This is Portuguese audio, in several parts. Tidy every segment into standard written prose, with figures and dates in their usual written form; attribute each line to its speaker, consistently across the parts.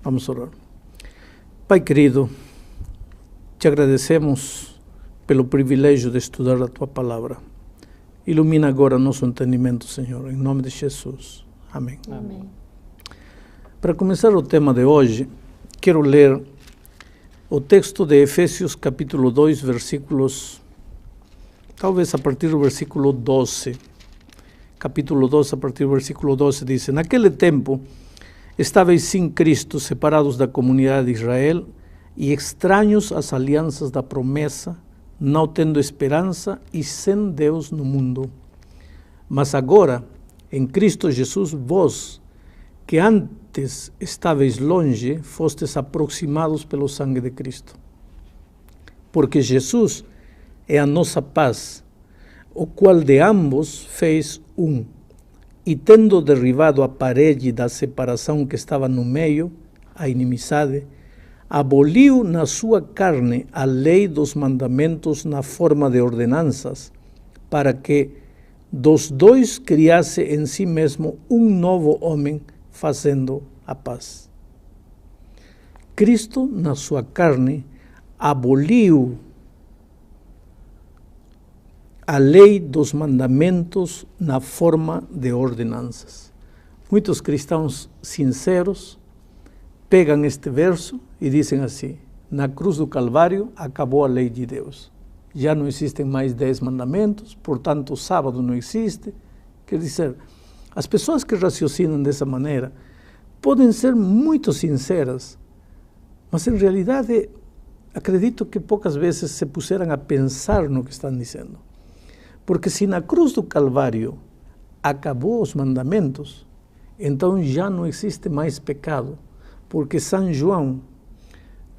Speaker 1: Vamos orar. Pai querido, te agradecemos pelo privilégio de estudar a Tua Palavra. Ilumina agora nosso entendimento, Senhor, em nome de Jesus. Amém.
Speaker 2: Amém.
Speaker 1: Para começar o tema de hoje, quero ler o texto de Efésios capítulo 2, versículos, talvez a partir do versículo 12. Capítulo 2, a partir do versículo 12, diz: Naquele tempo, estáveis sem Cristo, separados da comunidade de Israel e estranhos às alianças da promessa, não tendo esperança e sem Deus no mundo. Mas agora, em Cristo Jesus, vós, que antes estáveis longe, fostes aproximados pelo sangue de Cristo. Porque Jesus é a nossa paz, o qual de ambos fez um, e tendo derribado a parede da separação que estava no meio, a inimizade, aboliu na sua carne a lei dos mandamentos na forma de ordenanças, para que dos dois criasse em si mesmo um novo homem, fazendo a paz. Cristo, na sua carne, aboliu a lei dos mandamentos na forma de ordenanças. Muitos cristãos sinceros pegam este verso e dizem assim: na cruz do Calvário acabou a lei de Deus. Já não existem mais 10 mandamentos, portanto o sábado não existe. Quer dizer, as pessoas que raciocinam dessa maneira podem ser muito sinceras, mas em realidade acredito que poucas vezes se puseram a pensar no que estão dizendo. Porque se na cruz do Calvário acabou os mandamentos, então já não existe mais pecado. Porque São João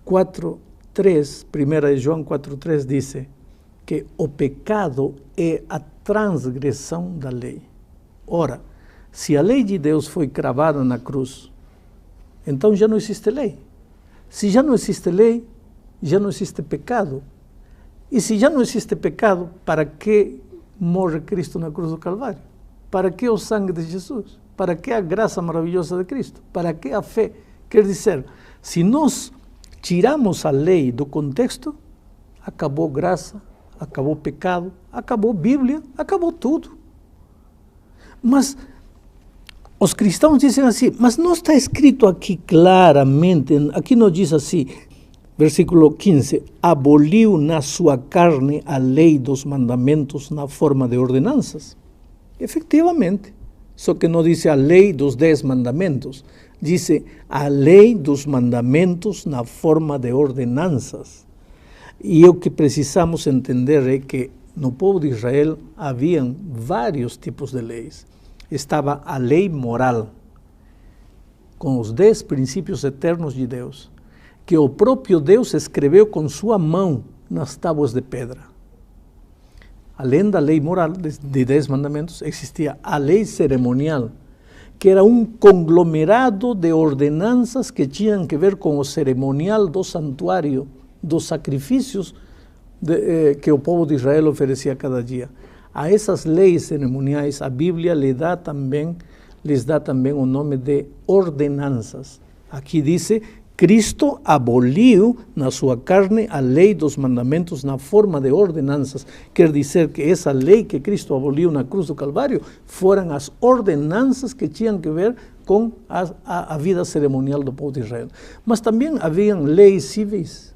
Speaker 1: 4:3, 1 João 4:3 diz que o pecado é a transgressão da lei. Ora, se a lei de Deus foi cravada na cruz, então já não existe lei. Se já não existe lei, já não existe pecado. E se já não existe pecado, para que morre Cristo na cruz do Calvário? Para que o sangue de Jesus? Para que a graça maravilhosa de Cristo? Para que a fé? Quer dizer, se nós tiramos a lei do contexto, acabou graça, acabou pecado, acabou Bíblia, acabou tudo. Mas os cristãos dizem assim, mas não está escrito aqui claramente, aqui não diz assim, versículo 15, aboliu na sua carne a lei dos mandamentos na forma de ordenanças. Efectivamente, só que não diz a lei dos 10 mandamentos, diz a lei dos mandamentos na forma de ordenanças. E o que precisamos entender é que no povo de Israel haviam vários tipos de leis. Estava a lei moral, com os 10 princípios eternos de Deus, que o próprio Deus escreveu com sua mão nas tábuas de pedra. Além da lei moral de 10 mandamentos, existia a lei cerimonial, que era um conglomerado de ordenanças que tinham que ver com o cerimonial do santuário, dos sacrifícios que o povo de Israel oferecia cada dia. A essas leis cerimoniais, a Bíblia lhes dá também o nome de ordenanças. Aqui diz: Cristo aboliu na sua carne a lei dos mandamentos na forma de ordenanças. Quer dizer que essa lei que Cristo aboliu na cruz do Calvário foram as ordenanças que tinham que ver com a vida cerimonial do povo de Israel. Mas também haviam leis civis,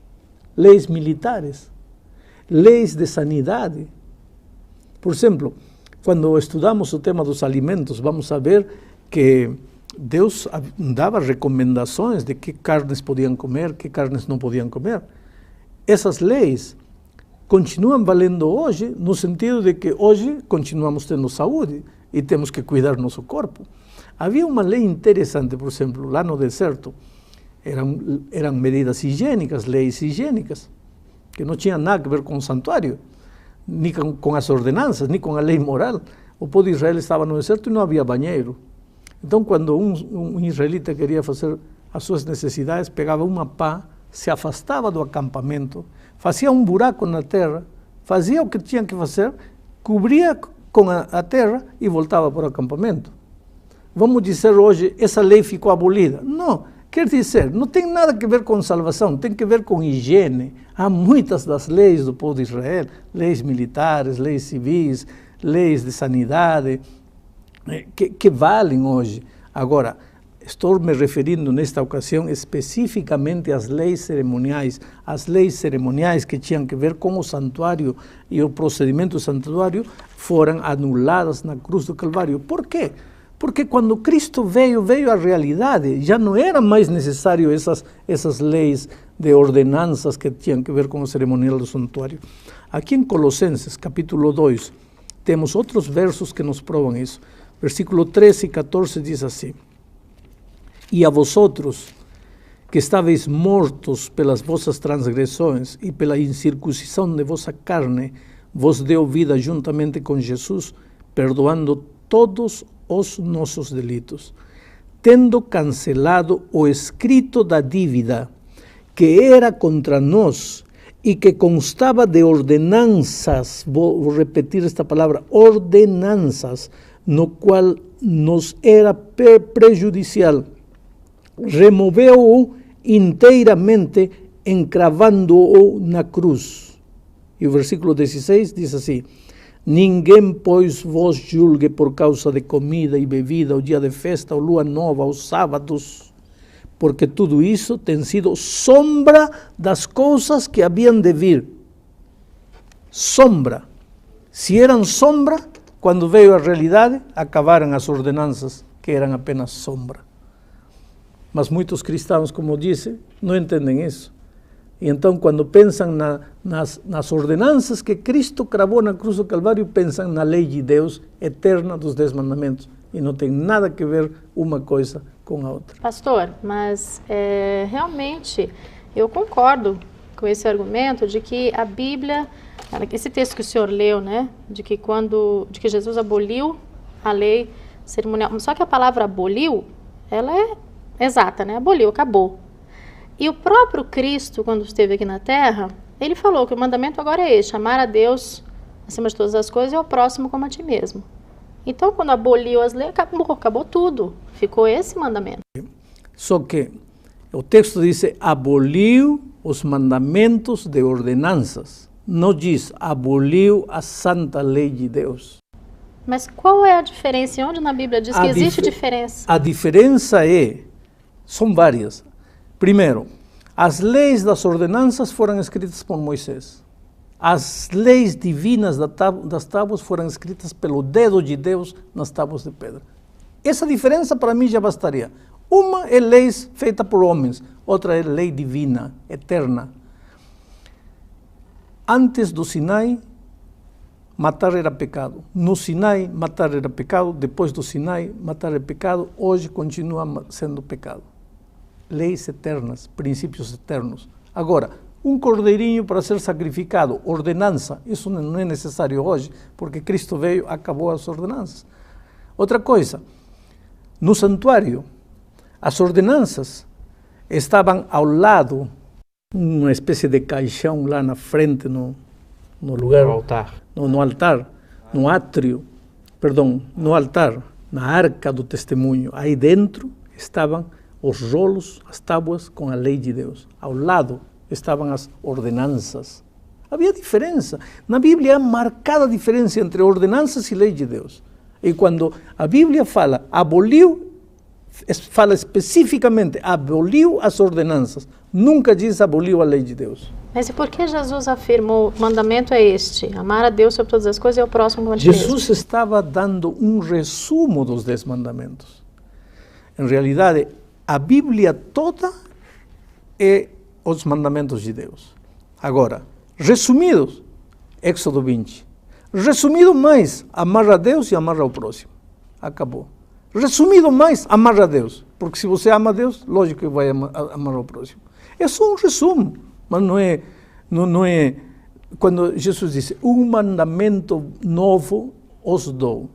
Speaker 1: leis militares, leis de sanidade. Por exemplo, quando estudamos o tema dos alimentos, vamos a ver que Deus dava recomendações de que carnes podiam comer, que carnes não podiam comer. Essas leis continuam valendo hoje, no sentido de que hoje continuamos tendo saúde e temos que cuidar nosso corpo. Havia uma lei interessante, por exemplo, lá no deserto, eram medidas higiênicas, leis higiênicas, que não tinham nada a ver com o santuário, nem com as ordenanças, nem com a lei moral. O povo de Israel estava no deserto e não havia banheiro. Então, quando um israelita queria fazer as suas necessidades, pegava uma pá, se afastava do acampamento, fazia um buraco na terra, fazia o que tinha que fazer, cobria com a terra e voltava para o acampamento. Vamos dizer hoje, essa lei ficou abolida. Não, Quer dizer, não tem nada a ver com salvação, tem que ver com higiene. Há muitas das leis do povo de Israel, leis militares, leis civis, leis de sanidade, que valem hoje. Agora, estou me referindo nesta ocasião especificamente às leis cerimoniais que tinham que ver com o santuário e o procedimento do santuário foram anuladas na cruz do Calvário. Por quê? Porque quando Cristo veio a realidade, já não era mais necessário essas leis de ordenanças que tinham que ver com o cerimonial do santuário. Aqui em Colossenses, capítulo 2, temos outros versos que nos provam isso. Versículo 13 e 14 diz assim: E a vosotros, que estáveis mortos pelas vossas transgressões e pela incircuncisão de vossa carne, vos deu vida juntamente com Jesus, perdoando todos os nossos delitos, tendo cancelado o escrito da dívida que era contra nós e que constava de ordenanças, vou repetir esta palavra, ordenanças, no qual nos era prejudicial. Removeu-o inteiramente, encravando-o na cruz. E o versículo 16 diz assim: Ninguém, pois, vos julgue por causa de comida e bebida, o dia de festa, ou lua nova, os sábados, porque tudo isso tem sido sombra das coisas que haviam de vir. Sombra. Se eram sombra, quando veio a realidade, acabaram as ordenanças, que eram apenas sombra. Mas muitos cristãos, como disse, não entendem isso. E então, quando pensam nas ordenanças que Cristo cravou na cruz do Calvário, pensam na lei de Deus eterna dos 10 mandamentos. E não tem nada a ver uma coisa com a outra.
Speaker 2: Pastor, mas realmente eu concordo com esse argumento de que a Bíblia, esse texto que o senhor leu, né, de que Jesus aboliu a lei cerimonial, só que a palavra aboliu, ela é exata, né? Aboliu, acabou. E o próprio Cristo, quando esteve aqui na Terra, ele falou que o mandamento agora é este: amar a Deus acima de todas as coisas e ao próximo como a ti mesmo. Então, quando aboliu as leis, acabou tudo. Ficou esse mandamento.
Speaker 1: Só que o texto diz: aboliu os mandamentos de ordenanças. Não diz: aboliu a santa lei de Deus.
Speaker 2: Mas qual é a diferença? E onde na Bíblia diz que existe diferença?
Speaker 1: A diferença são várias. Primeiro, as leis das ordenanças foram escritas por Moisés. As leis divinas das tábuas foram escritas pelo dedo de Deus nas tábuas de pedra. Essa diferença para mim já bastaria. Uma é lei feita por homens, outra é lei divina, eterna. Antes do Sinai, matar era pecado. No Sinai, matar era pecado. Depois do Sinai, matar é pecado. Hoje continua sendo pecado. Leis eternas, princípios eternos. Agora, um cordeirinho para ser sacrificado, ordenança, isso não é necessário hoje, porque Cristo veio, acabou as ordenanças. Outra coisa, no santuário, as ordenanças estavam ao lado, uma espécie de caixão lá na frente, no lugar...
Speaker 3: No altar.
Speaker 1: No altar, no átrio, perdão, no altar, na arca do testemunho. Aí dentro estavam os rolos, as tábuas com a lei de Deus. Ao lado estavam as ordenanças. Havia diferença. Na Bíblia há marcada diferença entre ordenanças e lei de Deus. E quando a Bíblia fala aboliu, fala especificamente aboliu as ordenanças. Nunca diz aboliu a lei de Deus.
Speaker 2: Mas e por que Jesus afirmou, o mandamento é este: amar a Deus sobre todas as coisas e ao próximo como a ti mesmo?
Speaker 1: Jesus estava dando um resumo dos 10 mandamentos. Em realidade, a Bíblia toda é os mandamentos de Deus. Agora, resumidos, Éxodo 20. Resumido mais, amar a Deus e amar ao próximo. Acabou. Resumido mais, amar a Deus. Porque se você ama a Deus, lógico que vai amar ao próximo. É só um resumo, mas não é quando Jesus disse: um mandamento novo os dou,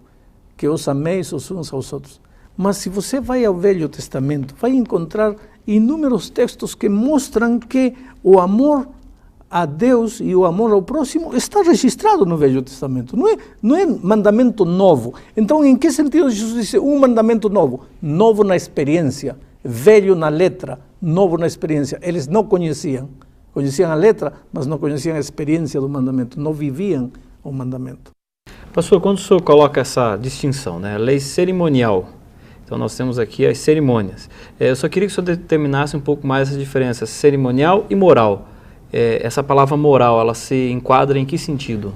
Speaker 1: que os ameis os uns aos outros. Mas se você vai ao Velho Testamento, vai encontrar inúmeros textos que mostram que o amor a Deus e o amor ao próximo está registrado no Velho Testamento. Não é mandamento novo. Então, em que sentido Jesus disse um mandamento novo? Novo na experiência. velho na letra, novo na experiência. Eles não conheciam a letra, mas não conheciam a experiência do mandamento, não viviam o mandamento.
Speaker 3: Pastor, quando o senhor coloca essa distinção, né, lei cerimonial, então nós temos aqui as cerimônias. Eu só queria que o senhor determinasse um pouco mais essa diferença, cerimonial e moral. Essa palavra moral, ela se enquadra em que sentido?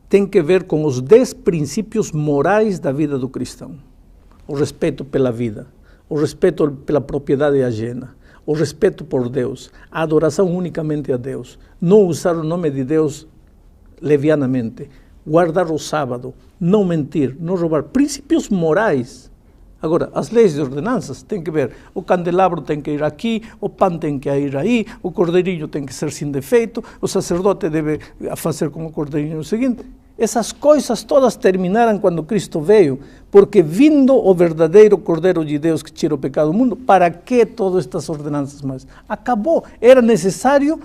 Speaker 1: Tem que ver com os 10 princípios morais da vida do cristão. O respeito pela vida, o respeito pela propriedade ajena, o respeito por Deus, a adoração unicamente a Deus, não usar o nome de Deus levianamente, guardar o sábado, não mentir, não roubar, princípios morais. Agora, as leis de ordenanças têm que ver, o candelabro tem que ir aqui, o pão tem que ir aí, o cordeirinho tem que ser sem defeito, o sacerdote deve fazer como o cordeirinho seguinte. Essas coisas todas terminaram quando Cristo veio, porque vindo o verdadeiro Cordeiro de Deus que tira o pecado do mundo, para que todas estas ordenanças mais? Acabou, era necessário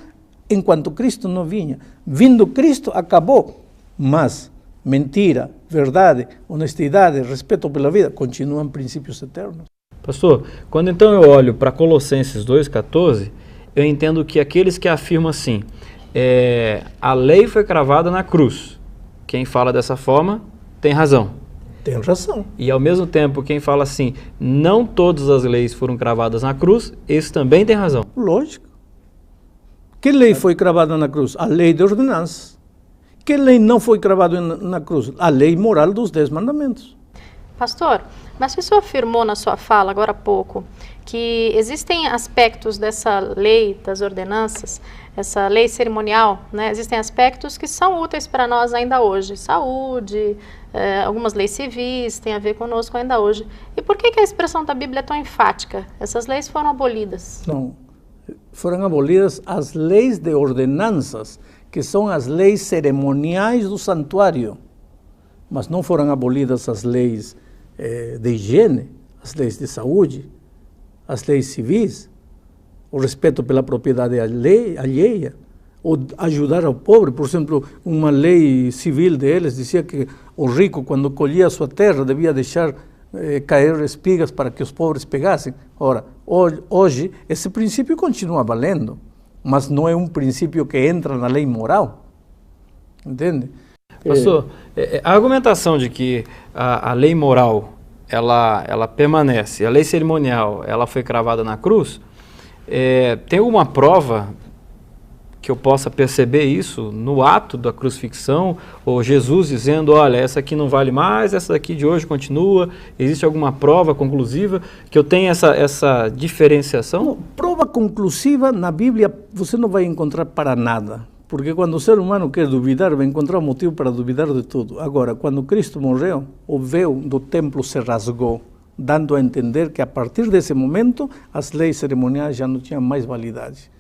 Speaker 1: enquanto Cristo não vinha. Vindo Cristo, acabou. Mas mentira, verdade, honestidade, respeito pela vida, continuam princípios eternos.
Speaker 3: Pastor, quando então eu olho para Colossenses 2,14, eu entendo que aqueles que afirmam assim, a lei foi cravada na cruz. Quem fala dessa forma tem razão.
Speaker 1: Tem razão.
Speaker 3: E ao mesmo tempo, quem fala assim, não todas as leis foram cravadas na cruz, esse também tem razão.
Speaker 1: Lógico. Que lei foi cravada na cruz? A lei de ordenanças. Que lei não foi cravada na cruz? A lei moral dos 10 mandamentos.
Speaker 2: Pastor, mas o senhor afirmou na sua fala agora há pouco que existem aspectos dessa lei das ordenanças, essa lei cerimonial, né? Existem aspectos que são úteis para nós ainda hoje. Saúde, algumas leis civis têm a ver conosco ainda hoje. E por que a expressão da Bíblia é tão enfática? Essas leis foram abolidas.
Speaker 1: Não. Foram abolidas as leis de ordenanças, que são as leis cerimoniais do santuário. Mas não foram abolidas as leis de higiene, as leis de saúde, as leis civis, o respeito pela propriedade alheia, ou ajudar ao pobre. Por exemplo, uma lei civil deles dizia que o rico, quando colhia a sua terra, devia deixar cair espigas para que os pobres pegassem. Ora, hoje esse princípio continua valendo, mas não é um princípio que entra na lei moral. Entende?
Speaker 3: Pastor, a argumentação de que a lei moral ela permanece, a lei cerimonial ela foi cravada na cruz, tem alguma prova que eu possa perceber isso no ato da crucifixão, ou Jesus dizendo, olha, essa aqui não vale mais, essa daqui de hoje continua? Existe alguma prova conclusiva que eu tenha essa diferenciação?
Speaker 1: Não, prova conclusiva na Bíblia você não vai encontrar para nada, porque quando o ser humano quer duvidar, vai encontrar um motivo para duvidar de tudo. Agora, quando Cristo morreu, o véu do templo se rasgou, dando a entender que a partir desse momento as leis cerimoniais já não tinham mais validade.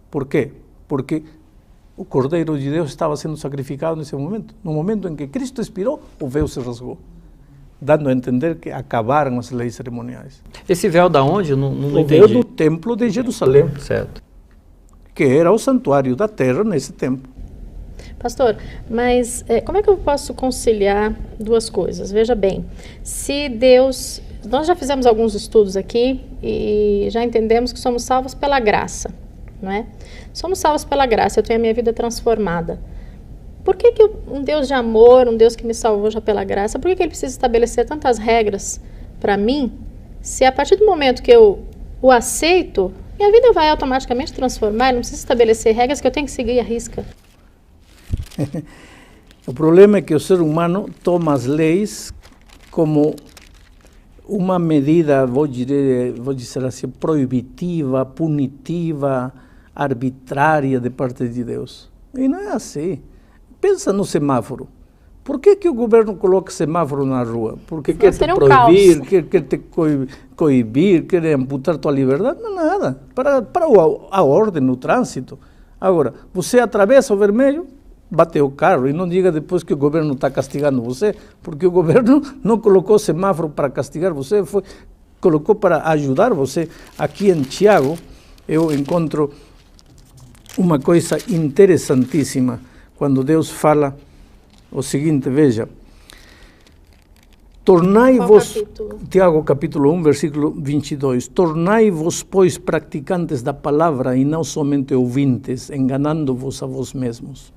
Speaker 1: Por quê? Porque o Cordeiro de Deus estava sendo sacrificado nesse momento. No momento em que Cristo expirou, o véu se rasgou, dando a entender que acabaram as leis cerimoniais.
Speaker 3: Esse véu da onde? Não
Speaker 1: o véu do templo de Jerusalém.
Speaker 3: Certo.
Speaker 1: Que era o santuário da terra nesse tempo.
Speaker 2: Pastor, mas como é que eu posso conciliar duas coisas? Veja bem, se Deus... Nós já fizemos alguns estudos aqui e já entendemos que somos salvos pela graça, não é? Somos salvos pela graça, eu tenho a minha vida transformada. Por que um Deus de amor, um Deus que me salvou já pela graça, por que ele precisa estabelecer tantas regras para mim, se a partir do momento que eu o aceito, minha vida vai automaticamente transformar, eu não preciso estabelecer regras que eu tenho que seguir à risca?
Speaker 1: O problema é que o ser humano toma as leis como uma medida, vou dizer assim, proibitiva, punitiva, arbitrária de parte de Deus. E não é assim. Pensa no semáforo. Por que o governo coloca semáforo na rua? Porque quer te proibir, quer te coibir, quer amputar tua liberdade? Não, nada. Para a ordem, no trânsito. Agora, você atravessa o vermelho, bateu o carro, e não diga depois que o governo está castigando você, porque o governo não colocou semáforo para castigar você, colocou para ajudar você. Aqui em Tiago, eu encontro uma coisa interessantíssima, quando Deus fala o seguinte, veja, Tornai-vos,
Speaker 2: capítulo?
Speaker 1: Tiago capítulo 1, versículo 22, tornai-vos, pois, praticantes da palavra e não somente ouvintes, enganando-vos a vós mesmos.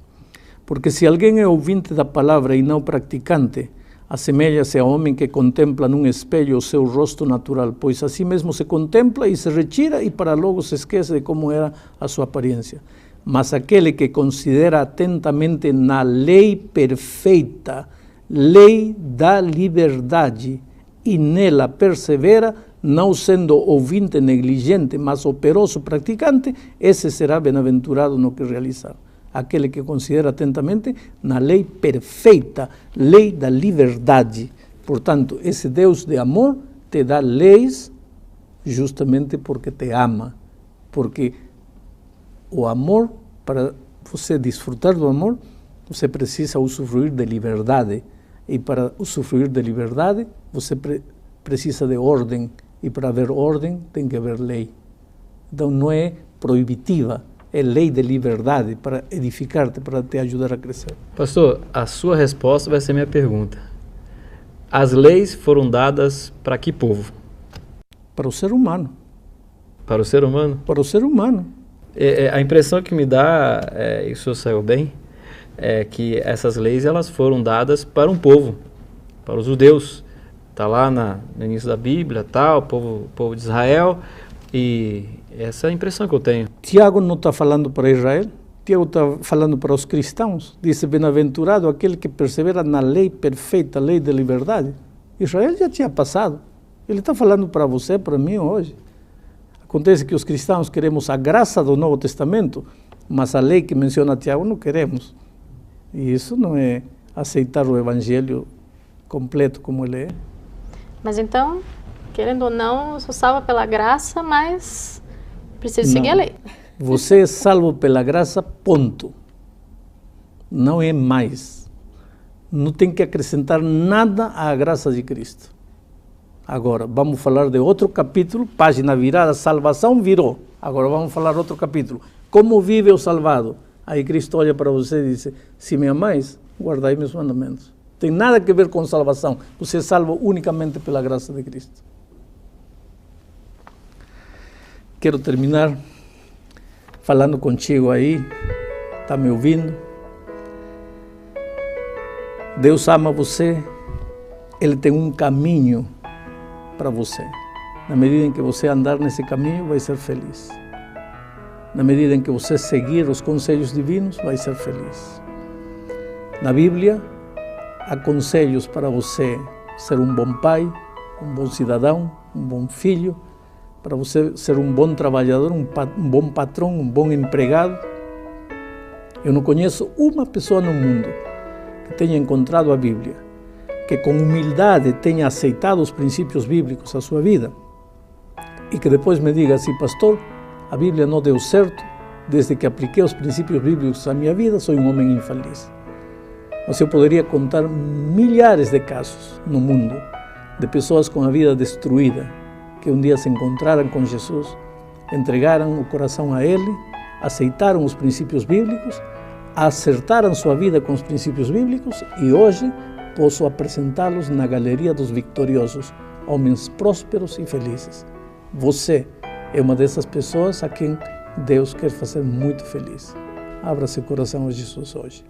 Speaker 1: Porque se alguém é ouvinte da palavra e não praticante, assemelha-se a homem que contempla num espelho o seu rosto natural, pois assim mesmo se contempla e se retira e para logo se esquece de como era a sua aparência. Mas aquele que considera atentamente na lei perfeita, lei da liberdade, e nela persevera, não sendo ouvinte negligente, mas operoso praticante, esse será bem-aventurado no que realizar. Aquele que considera atentamente na lei perfeita, lei da liberdade. Portanto, esse Deus de amor te dá leis justamente porque te ama. Porque o amor, para você desfrutar do amor, você precisa usufruir de liberdade. E para usufruir de liberdade, você precisa de ordem. E para haver ordem, tem que haver lei. Então não é proibitiva, é lei de liberdade para edificar-te, para te ajudar a crescer.
Speaker 3: Pastor, a sua resposta vai ser minha pergunta. As leis foram dadas para que povo?
Speaker 1: Para o ser humano.
Speaker 3: Para o ser humano?
Speaker 1: Para o ser humano.
Speaker 3: A impressão que me dá, e o senhor saiu bem, é que essas leis elas foram dadas para um povo, para os judeus. Está lá no início da Bíblia, o povo de Israel, e essa é a impressão que eu tenho.
Speaker 1: Tiago não está falando para Israel, Tiago está falando para os cristãos. Diz, bem-aventurado aquele que persevera na lei perfeita, lei da liberdade. Israel já tinha passado. Ele está falando para você, para mim hoje. Acontece que os cristãos queremos a graça do Novo Testamento, mas a lei que menciona Tiago não queremos. E isso não é aceitar o Evangelho completo como ele é.
Speaker 2: Mas então, querendo ou não, eu sou salva pela graça, mas preciso seguir a lei.
Speaker 1: Você é salvo pela graça, ponto. Não é mais. Não tem que acrescentar nada à graça de Cristo. Agora, vamos falar de outro capítulo, página virada, salvação virou. Agora vamos falar outro capítulo. Como vive o salvado? Aí Cristo olha para você e diz, se me amais, guardai meus mandamentos. Tem nada a ver com salvação. Você é salvo unicamente pela graça de Cristo. Quero terminar falando contigo aí. Está me ouvindo? Deus ama você. Ele tem um caminho para você. Na medida em que você andar nesse caminho, vai ser feliz. Na medida em que você seguir os conselhos divinos, vai ser feliz. Na Bíblia, há conselhos para você ser um bom pai, um bom cidadão, um bom filho, para você ser um bom trabalhador, um bom patrão, um bom empregado. Eu não conheço uma pessoa no mundo que tenha encontrado a Bíblia, que com humildade tenha aceitado os princípios bíblicos à sua vida e que depois me diga assim, pastor, a Bíblia não deu certo, desde que apliquei os princípios bíblicos à minha vida, sou um homem infeliz. Mas eu poderia contar milhares de casos no mundo de pessoas com a vida destruída, que um dia se encontraram com Jesus, entregaram o coração a Ele, aceitaram os princípios bíblicos, acertaram sua vida com os princípios bíblicos e hoje posso apresentá-los na galeria dos vitoriosos, homens prósperos e felizes. Você é uma dessas pessoas a quem Deus quer fazer muito feliz. Abra seu coração a Jesus hoje.